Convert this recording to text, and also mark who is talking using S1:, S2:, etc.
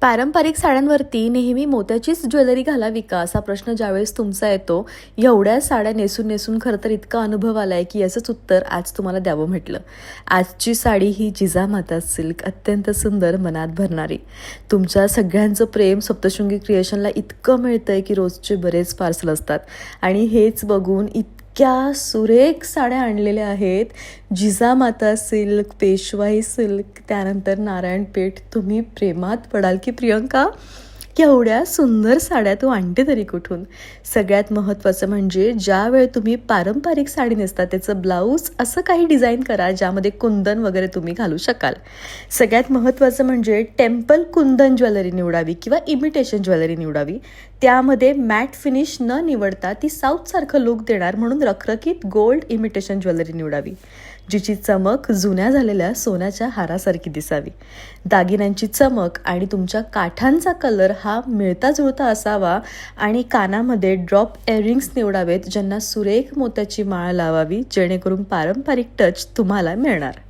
S1: पारंपरिक साड्यांवरती नेहमी मोत्याचीच ज्वेलरी घालावी का असा प्रश्न ज्यावेळेस तुमचा येतो, एवढ्या साड्या नेसून नेसून खरं तर इतका अनुभव आलाय की याचंच उत्तर आज तुम्हाला द्यावं म्हटलं. आजची साडी ही जिजामाता सिल्क अत्यंत सुंदर, मनात भरणारी. तुमच्या सगळ्यांचं प्रेम सप्तशृंगी क्रिएशनला इतकं मिळतंय की रोजचे बरेच पार्सल असतात आणि हेच बघून इतक्या सुरेख साड्या आणलेल्या आहेत. जिजामाता सिल्क, पेशवाई सिल्क, त्यानंतर नारायणपेठ. तुम्ही प्रेमात पडाल की प्रियंका केवढ्या सुंदर साड्या तू आणते तरी कुठून. सगळ्यात महत्त्वाचं म्हणजे ज्यावेळी तुम्ही पारंपरिक साडी नेसता त्याचं ब्लाऊज असं काही डिझाईन करा ज्यामध्ये कुंदन वगैरे तुम्ही घालू शकाल. सगळ्यात महत्त्वाचं म्हणजे टेम्पल कुंदन ज्वेलरी निवडावी किंवा इमिटेशन ज्वेलरी निवडावी. त्यामध्ये मॅट फिनिश न निवडता ती साऊथसारखं लुक देणार म्हणून रखरखीत गोल्ड इमिटेशन ज्वेलरी निवडावी, जिची चमक जुन्या झालेल्या सोन्याच्या हारासारखी दिसावी. दागिन्यांची चमक आणि तुमच्या काठांचा कलर हा मिळता जुळता असावा आणि कानामध्ये ड्रॉप इयरिंग्स निवडावेत ज्यांना सुरेख मोत्याची माळ लावावी, जेणेकरून पारंपरिक टच तुम्हाला मिळणार.